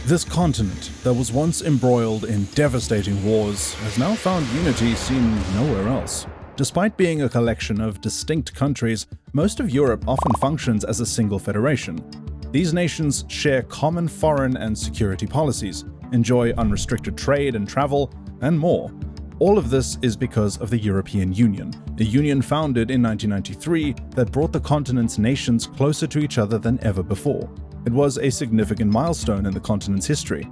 This continent that was once embroiled in devastating wars has now found unity seen nowhere else. Despite being a collection of distinct countries, most of Europe often functions as a single federation. These nations share common foreign and security policies, enjoy unrestricted trade and travel, and more. All of this is because of the European Union, a union founded in 1993 that brought the continent's nations closer to each other than ever before. It was a significant milestone in the continent's history.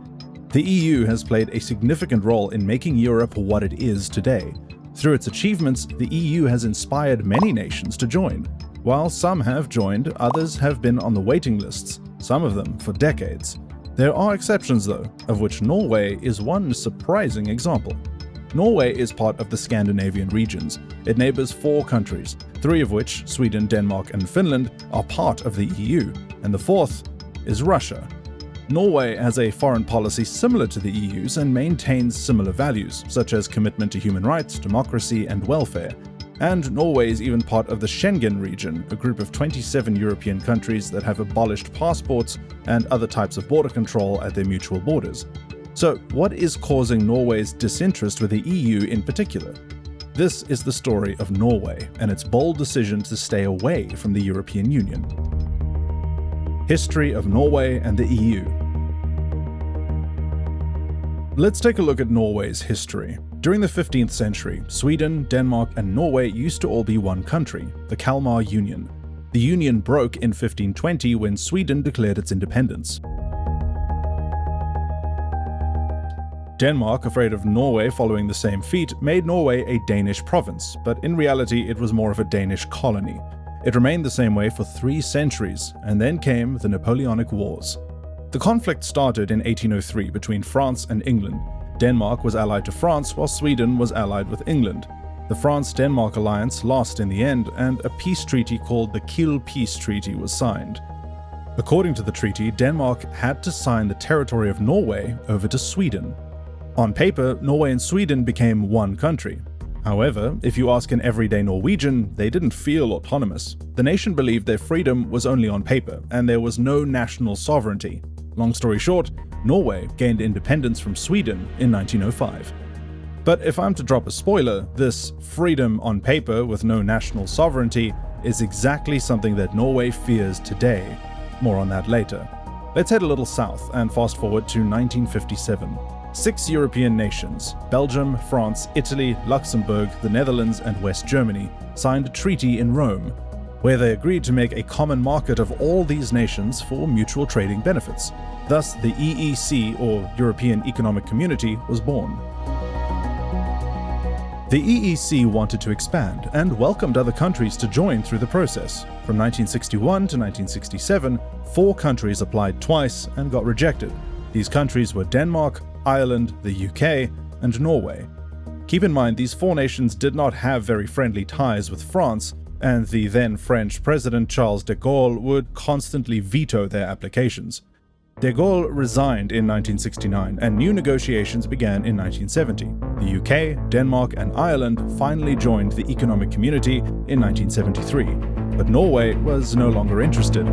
The EU has played a significant role in making Europe what it is today. Through its achievements, the EU has inspired many nations to join. While some have joined, others have been on the waiting lists, some of them for decades. There are exceptions though, of which Norway is one surprising example. Norway is part of the Scandinavian regions. It neighbors 4 countries, 3 of which, Sweden, Denmark, and Finland, are part of the EU, and the 4th is Russia. Norway has a foreign policy similar to the EU's and maintains similar values, such as commitment to human rights, democracy, and welfare. And Norway is even part of the Schengen region, a group of 27 European countries that have abolished passports and other types of border control at their mutual borders. So, what is causing Norway's disinterest with the EU in particular? This is the story of Norway and its bold decision to stay away from the European Union. History of Norway and the EU. Let's take a look at Norway's history. During the 15th century, Sweden, Denmark, and Norway used to all be one country, the Kalmar Union. The union broke in 1520 when Sweden declared its independence. Denmark, afraid of Norway following the same feat, made Norway a Danish province, but in reality it was more of a Danish colony. It remained the same way for 3 centuries, and then came the Napoleonic Wars. The conflict started in 1803 between France and England. Denmark was allied to France, while Sweden was allied with England. The France-Denmark alliance lost in the end, and a peace treaty called the Kiel Peace Treaty was signed. According to the treaty, Denmark had to sign the territory of Norway over to Sweden. On paper, Norway and Sweden became one country. However, if you ask an everyday Norwegian, they didn't feel autonomous. The nation believed their freedom was only on paper, and there was no national sovereignty. Long story short, Norway gained independence from Sweden in 1905. But if I'm to drop a spoiler, this freedom on paper with no national sovereignty is exactly something that Norway fears today. More on that later. Let's head a little south and fast forward to 1957. 6 European nations, Belgium, France, Italy, Luxembourg, the Netherlands, and West Germany, signed a treaty in Rome, where they agreed to make a common market of all these nations for mutual trading benefits. Thus, the EEC, or European Economic Community, was born. The EEC wanted to expand and welcomed other countries to join through the process. From 1961 to 1967, 4 countries applied twice and got rejected. These countries were Denmark, Ireland, the UK, and Norway. Keep in mind, these 4 nations did not have very friendly ties with France, and the then French President Charles de Gaulle would constantly veto their applications. De Gaulle resigned in 1969, and new negotiations began in 1970. The UK, Denmark, and Ireland finally joined the Economic Community in 1973, but Norway was no longer interested.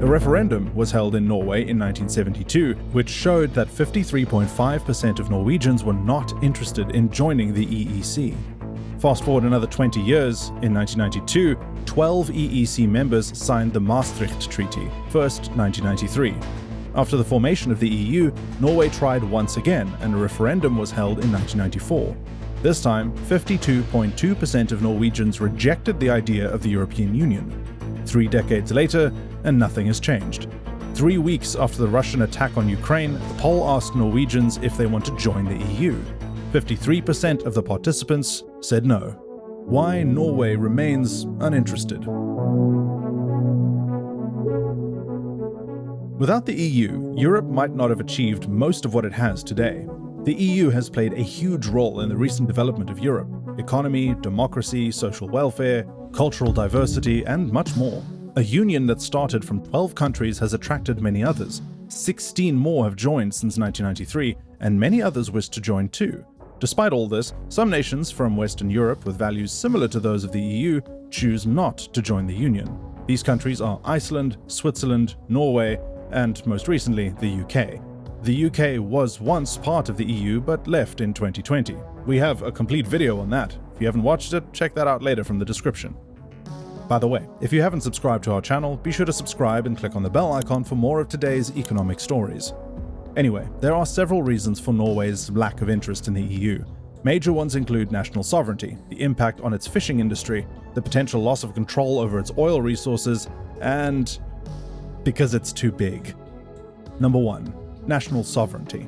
A referendum was held in Norway in 1972, which showed that 53.5% of Norwegians were not interested in joining the EEC. Fast forward another 20 years, in 1992, 12 EEC members signed the Maastricht Treaty, first 1993. After the formation of the EU, Norway tried once again, and a referendum was held in 1994. This time, 52.2% of Norwegians rejected the idea of the European Union. 3 decades later, and nothing has changed. 3 weeks after the Russian attack on Ukraine, the poll asked Norwegians if they want to join the EU. 53% of the participants said no. Why Norway remains uninterested. Without the EU, Europe might not have achieved most of what it has today. The EU has played a huge role in the recent development of Europe: economy, democracy, social welfare, cultural diversity, and much more. A union that started from 12 countries has attracted many others. 16 more have joined since 1993, and many others wish to join too. Despite all this, some nations from Western Europe with values similar to those of the EU choose not to join the Union. These countries are Iceland, Switzerland, Norway, and most recently, the UK. The UK was once part of the EU but left in 2020. We have a complete video on that. If you haven't watched it, check that out later from the description. By the way, if you haven't subscribed to our channel, be sure to subscribe and click on the bell icon for more of today's economic stories. Anyway, there are several reasons for Norway's lack of interest in the EU. Major ones include national sovereignty, the impact on its fishing industry, the potential loss of control over its oil resources, and because it's too big. Number 1. National sovereignty.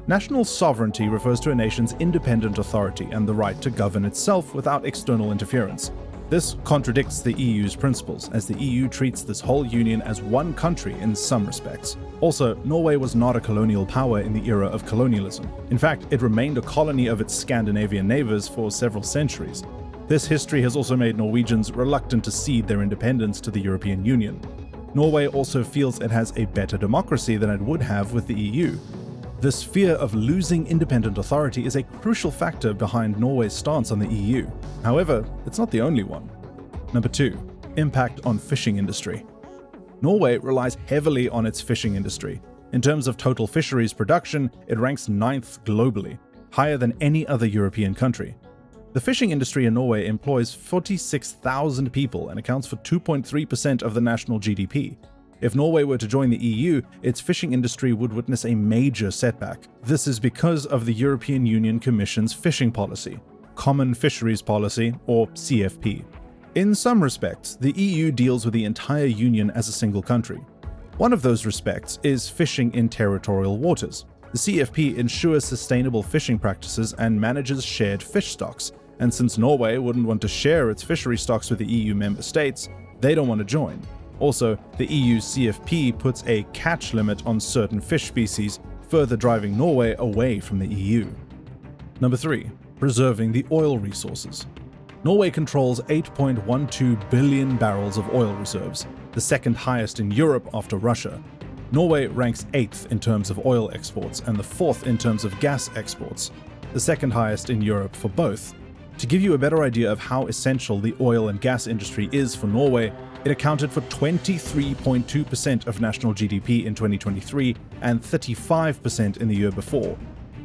National sovereignty refers to a nation's independent authority and the right to govern itself without external interference. This contradicts the EU's principles, as the EU treats this whole union as one country in some respects. Also, Norway was not a colonial power in the era of colonialism. In fact, it remained a colony of its Scandinavian neighbors for several centuries. This history has also made Norwegians reluctant to cede their independence to the European Union. Norway also feels it has a better democracy than it would have with the EU. This fear of losing independent authority is a crucial factor behind Norway's stance on the EU. However, it's not the only one. Number 2. Impact on fishing industry. Norway relies heavily on its fishing industry. In terms of total fisheries production, it ranks 9th globally, higher than any other European country. The fishing industry in Norway employs 46,000 people and accounts for 2.3% of the national GDP. If Norway were to join the EU, its fishing industry would witness a major setback. This is because of the European Union Commission's fishing policy, Common Fisheries Policy, or CFP. In some respects, the EU deals with the entire Union as a single country. One of those respects is fishing in territorial waters. The CFP ensures sustainable fishing practices and manages shared fish stocks, and since Norway wouldn't want to share its fishery stocks with the EU member states, they don't want to join. Also, the EU's CFP puts a catch limit on certain fish species, further driving Norway away from the EU. Number 3. Preserving the oil resources. Norway controls 8.12 billion barrels of oil reserves, the second highest in Europe after Russia. Norway ranks 8th in terms of oil exports and the 4th in terms of gas exports, the second highest in Europe for both. To give you a better idea of how essential the oil and gas industry is for Norway, it accounted for 23.2% of national GDP in 2023 and 35% in the year before.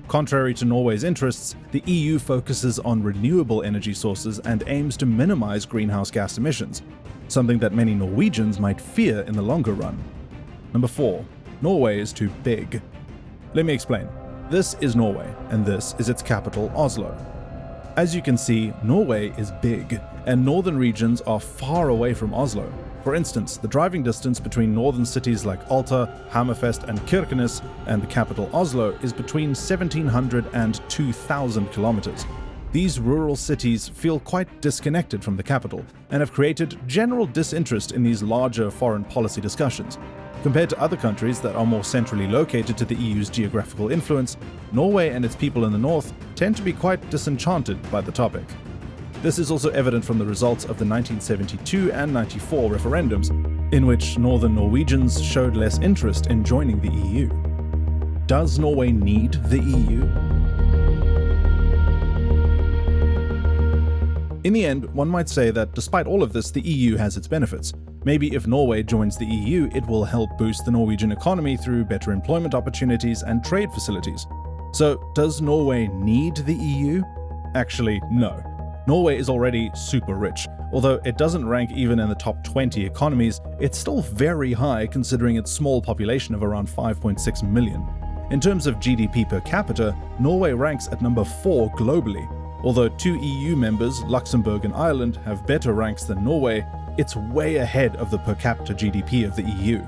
Contrary to Norway's interests, the EU focuses on renewable energy sources and aims to minimize greenhouse gas emissions, something that many Norwegians might fear in the longer run. Number 4. Norway is too big. Let me explain. This is Norway, and this is its capital, Oslo. As you can see, Norway is big, and northern regions are far away from Oslo. For instance, the driving distance between northern cities like Alta, Hammerfest and Kirkenes and the capital Oslo is between 1,700 and 2,000 kilometers. These rural cities feel quite disconnected from the capital and have created general disinterest in these larger foreign policy discussions. Compared to other countries that are more centrally located to the EU's geographical influence, Norway and its people in the north tend to be quite disenchanted by the topic. This is also evident from the results of the 1972 and 94 referendums, in which northern Norwegians showed less interest in joining the EU. Does Norway need the EU? In the end, one might say that despite all of this, the EU has its benefits. Maybe if Norway joins the EU, it will help boost the Norwegian economy through better employment opportunities and trade facilities. So, does Norway need the EU? Actually, no. Norway is already super rich. Although it doesn't rank even in the top 20 economies, it's still very high considering its small population of around 5.6 million. In terms of GDP per capita, Norway ranks at number 4 globally. Although 2 EU members, Luxembourg and Ireland, have better ranks than Norway, it's way ahead of the per capita GDP of the EU.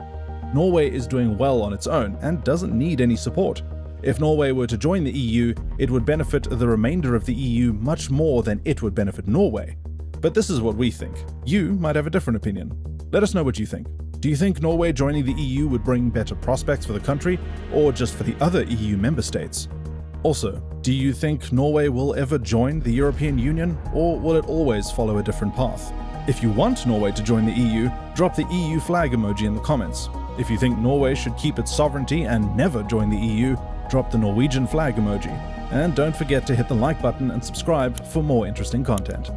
Norway is doing well on its own and doesn't need any support. If Norway were to join the EU, it would benefit the remainder of the EU much more than it would benefit Norway. But this is what we think. You might have a different opinion. Let us know what you think. Do you think Norway joining the EU would bring better prospects for the country, or just for the other EU member states? Also, do you think Norway will ever join the European Union, or will it always follow a different path? If you want Norway to join the EU, drop the EU flag emoji in the comments. If you think Norway should keep its sovereignty and never join the EU, drop the Norwegian flag emoji. And don't forget to hit the like button and subscribe for more interesting content.